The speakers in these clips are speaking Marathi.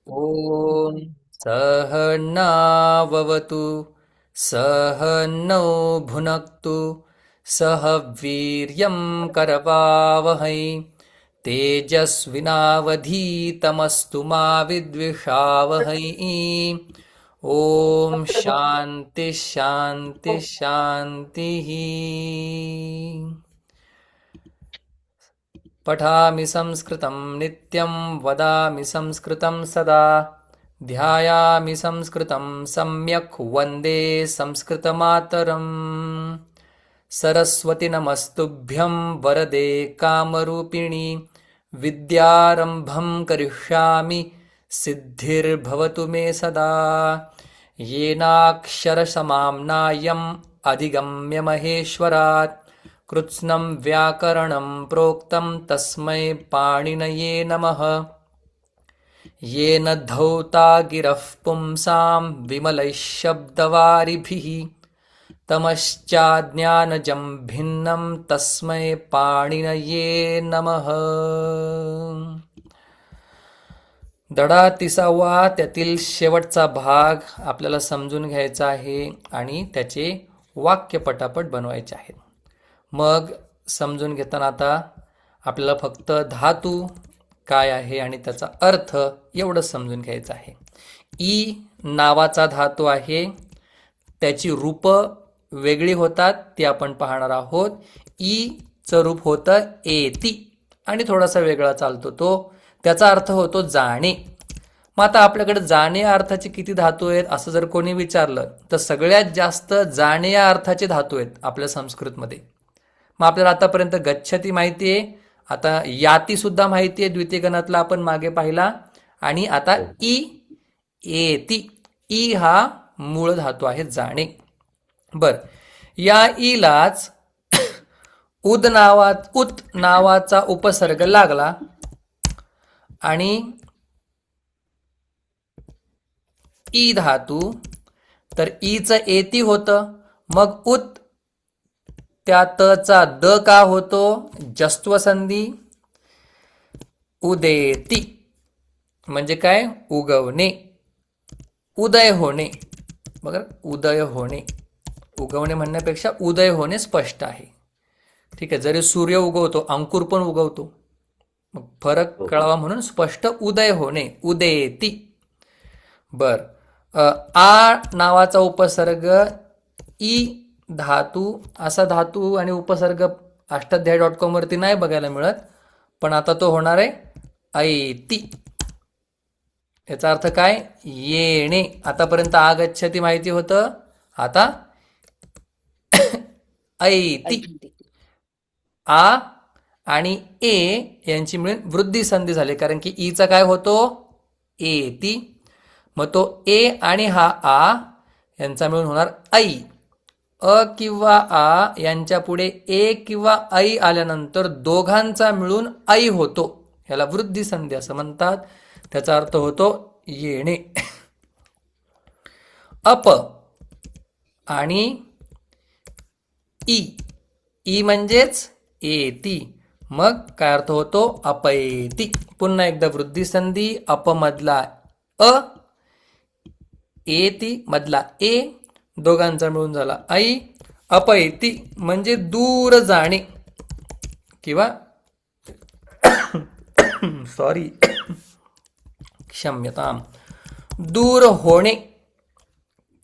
ॐ सहनाववतु सहनौ भुनक्तु सह वीर्यं करवावहै तेजस्विनावधीतमस्तु मा विद्विषावहै। ॐ शान्ति शान्ति शान्तिः। पठामि संस्कृतं नित्यं वदामि संस्कृतं सदा ध्यायामि संस्कृतं सम्यक् वन्दे संस्कृतमातरम्। सरस्वति नमस्तुभ्यं वरदे कामरूपिणि विद्यारम्भं करिष्यामि सिद्धिर्भवतु मे सदा। येनाक्षरसमाम्नायम् अधिगम्य महेश्वरात् कृत्स्नं व्याकरणं प्रोक्तं तस्मै पाणिनये नमः। येन धौता गिरः पुंसां विमलैः शब्दवारिभिः तमश्चाज्ञानजं भिन्नं तस्मै पाणिनये नमः। धडा 30वा त्यातील शेवटचा भाग आपल्याला समजून घ्यायचा आहे आणि त्याचे वाक्य पटापट बनवायचे आहेत. मग समजून घेताना आता आपल्याला फक्त धातू काय आहे आणि त्याचा अर्थ एवढं समजून घ्यायचं आहे. ई नावाचा धातू आहे, त्याची रूप वेगळी होतात ती आपण पाहणार आहोत. ईचं रूप होतं एती आणि थोडासा वेगळा चालतो तो, त्याचा अर्थ होतो जाणे. मग आता आपल्याकडे जाणे या अर्थाचे किती धातू आहेत असं जर कोणी विचारलं तर सगळ्यात जास्त जाणे या अर्थाचे धातू आहेत आपल्या संस्कृतमध्ये. मग आपल्याला आतापर्यंत गच्छती माहिती आहे, आता याती सुद्धा माहिती आहे, द्वितीय गणातला आपण मागे पाहिला. आणि आता ई एती, ई हा मूळ धातू आहे जाणे. बर, या ईलाच उत नावाचा उपसर्ग लागला आणि ई धातू, तर ईचं एती होतं. मग उत, त्या तचा द का होतो, जस्त्व संधी. उदेती म्हणजे काय, उगवणे, उदय होणे. बघा, उदय होणे, उगवणे म्हणण्यापेक्षा उदय होणे स्पष्ट आहे. ठीक आहे, जरी सूर्य उगवतो अंकुर पण उगवतो, मग फरक कळावा म्हणून स्पष्ट उदय होणे, उदेती. बर, आ नावाचा उपसर्ग ई धातू, असा धातू आणि उपसर्ग अष्टाध्यायी.com वरती नाही बघायला मिळत, पण आता तो होणार आहे ऐती. याचा अर्थ काय, येणे. आतापर्यंत आगच्छती माहिती होतं, आता ऐती. आ आणि ए यांची मिळून वृद्धी संधी झाली, कारण की ईचा काय होतो, एती. मग तो ए आणि हा आ यांचा मिळून होणार ऐ. अ किंवा आ यांच्या पुढे ए किंवा ऐ आल्यानंतर दोघांचा मिळून ऐ होतो, ह्याला वृद्धी संधी असं म्हणतात. त्याचा अर्थ होतो येणे. अप आणि ई, ई म्हणजेच एती, मग काय अर्थ होतो, अपयेती. पुन्हा एकदा वृद्धी संधी, अप मधला अ, एती मधला ए, दोघांचा मिळून झाला ऐ. अपयेती म्हणजे दूर जाणे किंवा सॉरी क्षम्यताम, दूर होणे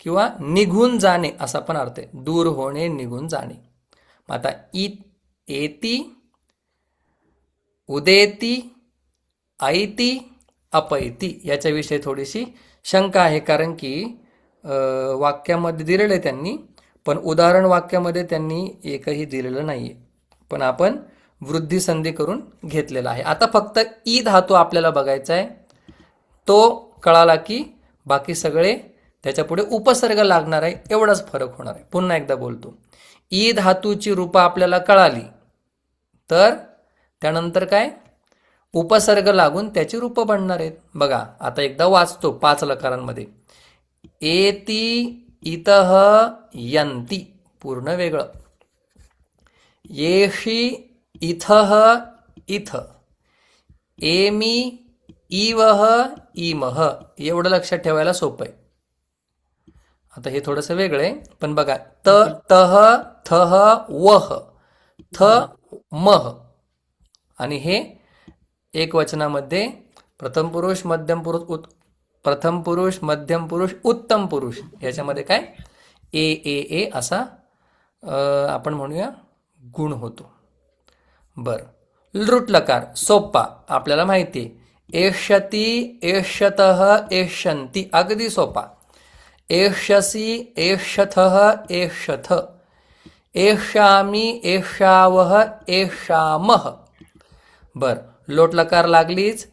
किंवा निघून जाणे असा पण अर्थ आहे, दूर होणे, निघून जाणे. आता एती, उदेती, ऐती, अपैती याच्याविषयी थोडीशी शंका आहे, कारण की वाक्यामध्ये दिलेलं आहे त्यांनी, पण उदाहरण वाक्यामध्ये त्यांनी एकही दिलेलं नाहीये, पण आपण वृद्धी संधी करून घेतलेला आहे. आता फक्त ई धातू आपल्याला बघायचा आहे, तो कळाला की बाकी सगळे त्याच्या पुढे उपसर्ग लागणार आहे, एवढाच फरक होणार आहे. पुन्हा एकदा बोलतो, ई धातूची रूपं आपल्याला कळाली तर त्यानंतर काय, उपसर्ग लागून त्याची रूपं बनणार आहेत. बघा, आता एकदा वाचतो 5 लकारांमध्ये. एती, इतः, यंती, पूर्ण वेगळं. येशी, इथः, इथ. एमी, इवह इमह एवढं लक्षात ठेवायला सोपं आहे. आता हे थोडंसं वेगळं आहे, पण बघा तह थह वह थ मह आणि हे एक वचनामध्ये प्रथम पुरुष मध्यम पुरुष प्रथम पुरुष मध्यम पुरुष उत्तम पुरुष याच्यामध्ये काय ए ए ए असा आपण म्हणूया गुण होतो. बर, लृट लकार सोप्पा आपल्याला माहिती आहे. एष्यती एष्यतः एष्यन्ति अगदी सोपा. एष्यसि एष्यथः एष्यथ एष्यामि एष्यावः एष्यामः. बर, लोट लकार लागलीच.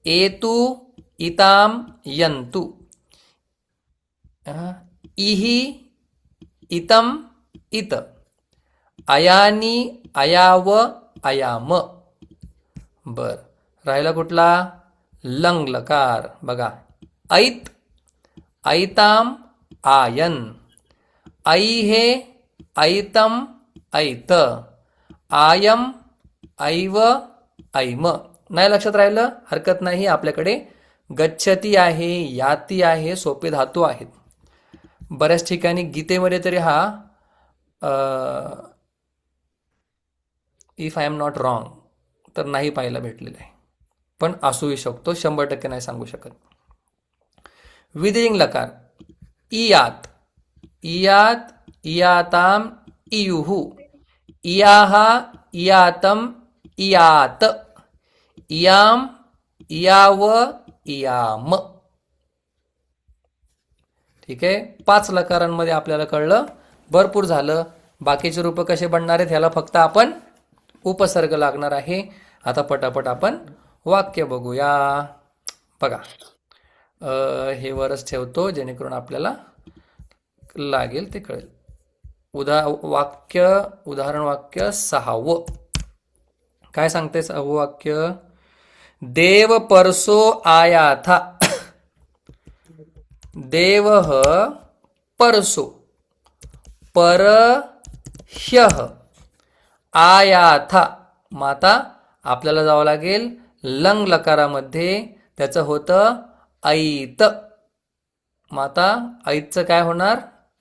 एतु इताम यंतु इहि इतम इत अयानी अयाव अयाम. बर, राहिला कुठला लंग लकार बघा. ऐत ऐताम आयन ऐहे ऐतम ऐत आयम ऐव ऐम. नाही लक्षात राहिलं हरकत नाही, आपल्याकडे गच्छती आहे याती आहे सोपे धातू आहेत. बऱ्याच ठिकाणी गीतेमध्ये तरी हा if I am not wrong तर नाही पाहायला भेटलेला आहे, पण असूही शकतो, 100% नाही सांगू शकत. विधिलिंग लकार इयात इयात इयाताम इयुहु इयाहा इयातम इयात इयाम इयाव इयाम. ठीक आहे, 5 लकारांमध्ये आपल्याला कळलं, भरपूर झालं. बाकीचे रूप कसे बनणार आहेत ह्याला फक्त आपण उपसर्ग लागणार आहे. आता पटापट आपण वाक्य बघूया. बघा हे वरच ठेवतो जेणेकरून आपल्याला लागेल ते कळेल. उदाहरण वाक्य 6. काय सांगते 6 वाक्य. देव परसो आया था. देवः परसो परह्यः आया था. माता आपल्याला जावं लागेल लंग लकारामध्ये, त्याचं होतं ऐत. माता ऐतचं काय होणार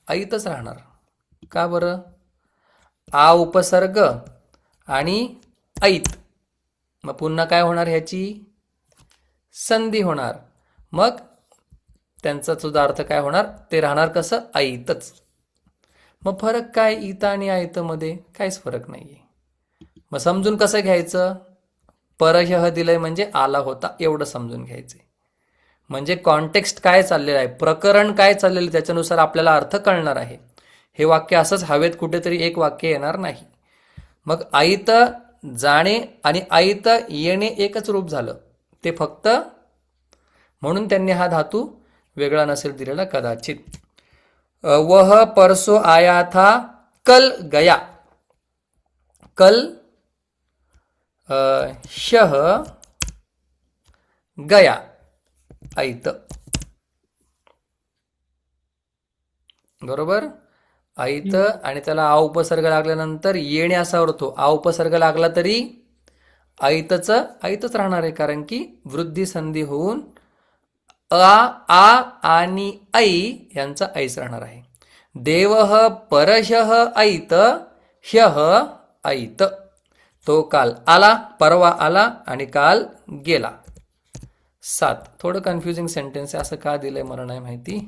ऐतच राहणार. का बरं, आ उपसर्ग आणि ऐत, मग पुन्हा काय होणार ह्याची संधी होणार, मग त्यांचा सुद्धा अर्थ काय होणार ते राहणार कसं ऐतच. मग फरक काय इत आणि ऐत मध्ये काहीच फरक नाहीये. मग समजून कसं घ्यायचं, परह्यः दिलंय म्हणजे आला होता एवढं समजून घ्यायचंय. म्हणजे कॉन्टेक्स्ट काय चाललेलं आहे, प्रकरण काय चाललेलं त्याच्यानुसार आपल्याला अर्थ कळणार आहे. हे वाक्य असंच हवेत कुठेतरी एक वाक्य येणार नाही. मग ऐत जाणे आणि ऐत येणे एकच रूप झालं, ते फक्त म्हणून त्यांनी हा धातू वेगळा नसेल दिलेला कदाचित. वह परसो आया था कल गया. कल शह गया ऐत. बरोबर, ऐत आणि त्याला आ उपसर्ग लागल्यानंतर येणे असा होतो. आ उपसर्ग लागला तरी ऐतच राहणार आहे, कारण की वृद्धी संधी होऊन आ आणि ऐ यांचा ऐच राहणार आहे. देवः परशः ऐत ह्यः ऐत. तो काल आला, परवा आला आणि काल गेला. 7 थोडं कन्फ्युजिंग सेंटेन्स आहे, असं का दिलंय मला नाही माहिती.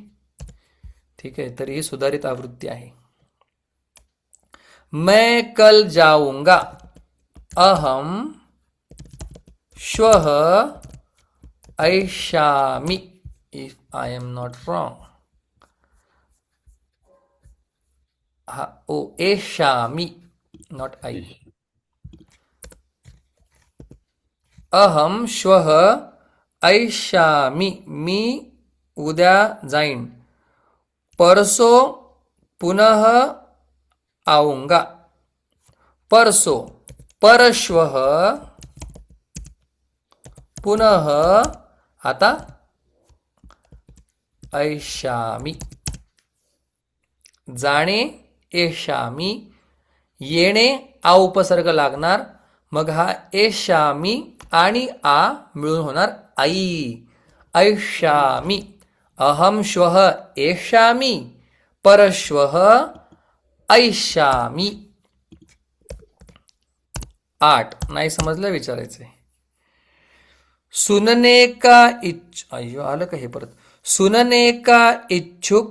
ठीक आहे, तरी ही सुधारित आवृत्ती आहे. मैं कल जाऊंगा. अहम श्वः ऐष्यामि. If I am not wrong, हा ओ ऐष्यामि नॉट आई. अहम श्वः ऐष्यामि मी उद्या जाईन. परसो पुनः आऊंगा. परसो परश्वः पुनः आता ऐष्यामि. जाणे ऐष्यामि, येणे आ उपसर्ग लागणार, मग हा ऐष्यामि आणि आ मिळून होणार ऐ ऐष्यामि, अहं श्वः एष्यामि, परश्वः ऐष्यामि. 8. नाही समजलं विचारायचंय. सुनने का अय्यो आलं का हे परत. सुनने का इच्छुक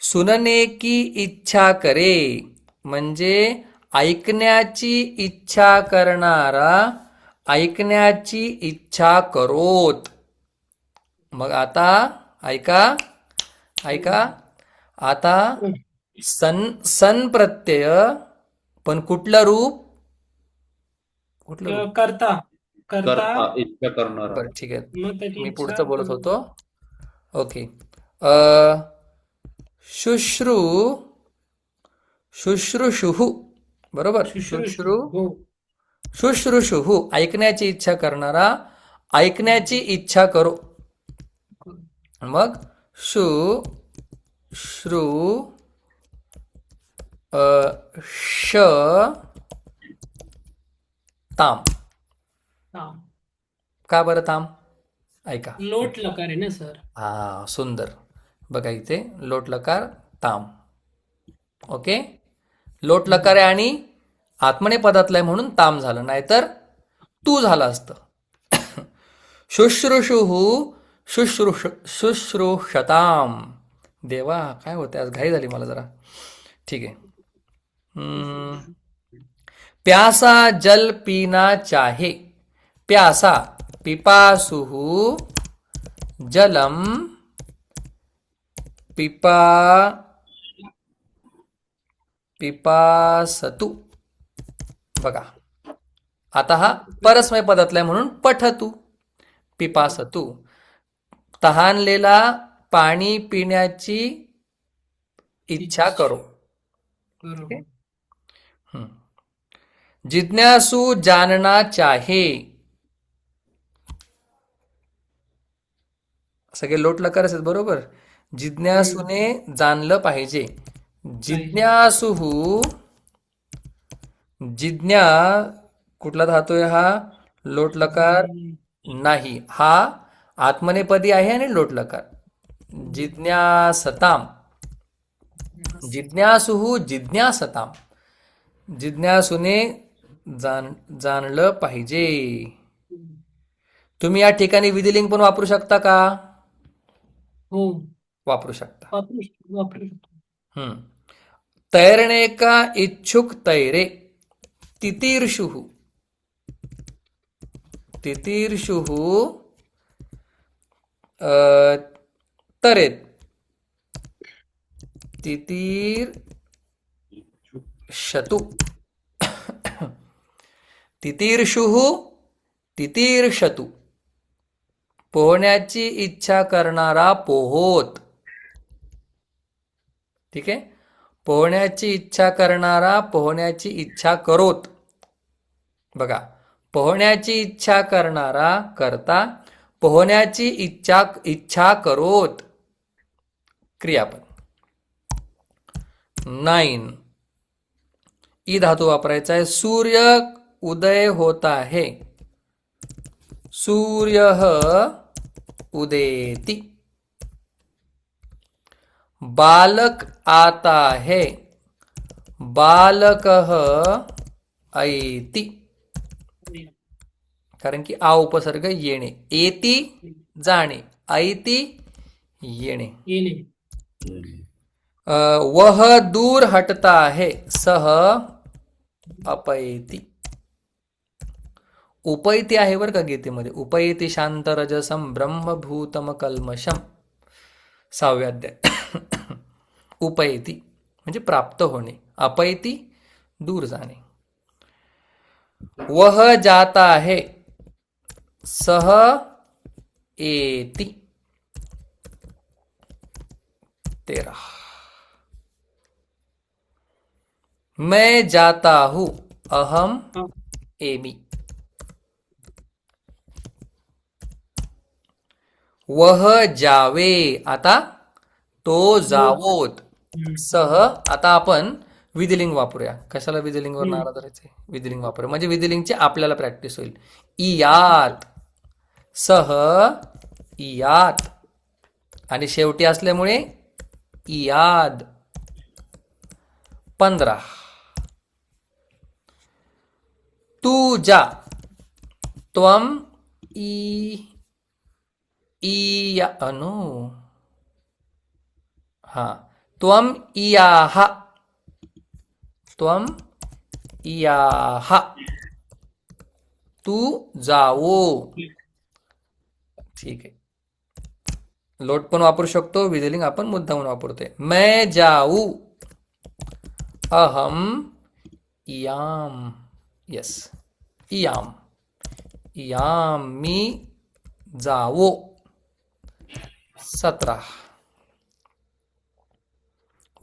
सुनने की इच्छा करे, म्हणजे ऐकण्याची इच्छा करणारा ऐकण्याची इच्छा करोत. मग आता ऐका ऐका. आता सन प्रत्यय, पण कुठलं रूप? कुठलं रूप? करता करता करता इच्छा करणारा. बरं ठीक आहे, मग त्याची मी इच्छा पुढचं बोलत होतो. ओके. शुश्रू शुश्रूषुः, बरोबर. शुश्रूषु हो शुश्रूषुः ऐकण्याची इच्छा करणारा ऐकण्याची इच्छा करो. मग शु श्रु श ताम. ताम. का बरं ताम? ऐका. लोट लकार आहे ना सर. हा सुंदर. बघा इथे लोट लकार ताम. ओके. लोट लकार आहे आणि आत्मने पदातला आहे म्हणून ताम झालं, नाहीतर तू झालं असतं. शुश्रूषुः शुश्रूषताम. देवा काय होते आज, घाई झाली मला जरा. ठीक आहे. प्यासा जल पीना चाहे. प्यासा पिपासुः जलम पिपा पिपासतु. बघा आता हा परस्मय पदातला आहे म्हणून पठतु. पिपासतु तहानलेला पाणी पिण्याची इच्छा करो. बरोबर. जिज्ञासू जानना चाहे. सगळे लोट लकारच आहेत, बरोबर. जिज्ञासूने जाणलं पाहिजे. जिज्ञासुः जिज्ञा कुठला धातू आहे हा? लोट लकार नाही, हा आत्मनेपदी आहे आणि लोट लकार. जिज्ञासताम. जिज्ञासुः जिज्ञासताम. जिज्ञासूने जाणलं पाहिजे. तुम्ही या ठिकाणी विधिलिंग पण वापरू शकता का? हो वापरू शकता. वापरू शकतो. तैरने का इच्छुक तैरे. तितीर्षुः तितीर्षुः तरेत. तितीर्षतु. तितीर्षुः तितीर्षतु. पोहण्याची इच्छा करणारा पोहोत. ठीक आहे. पोहण्याची इच्छा करणारा पोहण्याची इच्छा करोत. बघा पोहण्याची इच्छा करणारा करता, पोहण्याची इच्छा करोत क्रियापद. 9. ई धातू वापरायचा आहे. सूर्य उदय होता है. सूर्यः उदेति. बालक आता है. बालकः ऐति. कारण की आ उपसर्ग येणे. एति जाणे, ऐति येणे. वह दूर हटता है. सह अपैति. उपैति आहे बरं का गीतेमध्ये. उपैति शांतरजसम ब्रह्मभूतम कल्मषम. 6वा अध्याय. उपैति म्हणजे प्राप्त होणे, अपैति दूर जाणे. वह जाता है. सह एति. 13. मैं जाता हूं. अहम एमि. वह जावे. आता तो जावोत. सह. आता आपण विधिलिंग वापरूया. कशाला विधिलिंगवर नारा धरायचे? विधिलिंग वापरूया म्हणजे विधिलिंगची आपल्याला प्रॅक्टिस होईल. इयात सह इयात आणि शेवटी असल्यामुळे इयाद. 15 तुजा त्वम ई इया नो हा त्वम इयाह त्वम इयाह तू जावो. ठीक आहे. लोट पण वापरू शकतो, विधिलिंग आपण मुद्दामून वापरतोय. मैं जाऊ अहम इयाम. यस इयाम इयाम मी जावो. 17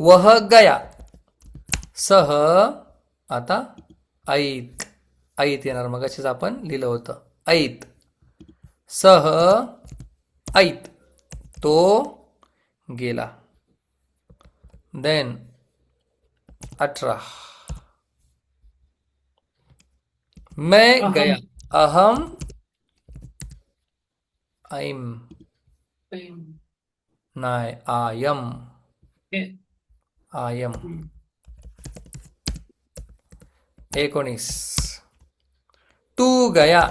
वह गया सह आता ऐत ऐत येणार, मग अशीच आपण लिहिलं होतं ऐत. सह ऐत तो गेला. देन 18 मैं अहम. गया अहम ऐम पेन. नाही आयम हे. आयम. हम्म. 19 तू गया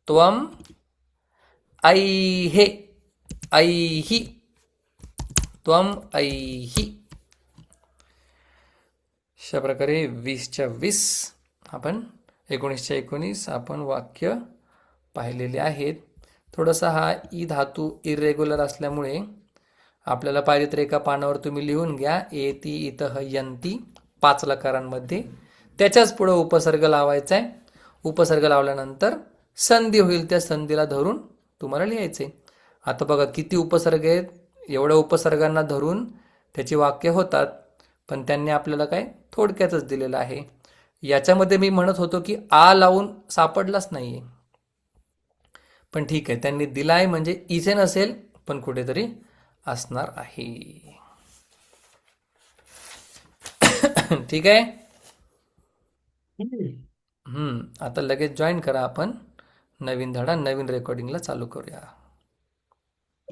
त्वम ऐहे ऐहि त्वम ऐहि. अशा प्रकारे 20च्या 20 आपण 19च्या 19 आपण वाक्य पाहिलेले आहेत. थोडासा हा ई धातू इरेग्युलर असल्यामुळे आपल्याला पाहिजे तर एका पानावर तुम्ही लिहून घ्या. एती इतः यंती 5 लकारांमध्ये. त्याच्याच पुढे उपसर्ग लावायचा आहे. उपसर्ग लावल्यानंतर संधी होईल, त्या संधीला धरून तुम्हाला लिहायचे. आता बघा किती उपसर्ग आहेत. एवढ्या उपसर्गांना धरून त्याची वाक्य होतात, पण त्यांनी आपल्याला काय थोडक्यातच दिलेलं आहे. याच्यामध्ये मी म्हणत होतो की आ लावून सापडलाच नाहीये, पण ठीक आहे, त्यांनी दिलाय म्हणजे इथे नसेल पण कुठेतरी असणार आहे. ठीक आहे. हम्म. आता लगेच जॉईन करा आपण. नवीन धडा नवीन रेकॉर्डिंगला चालू करूया.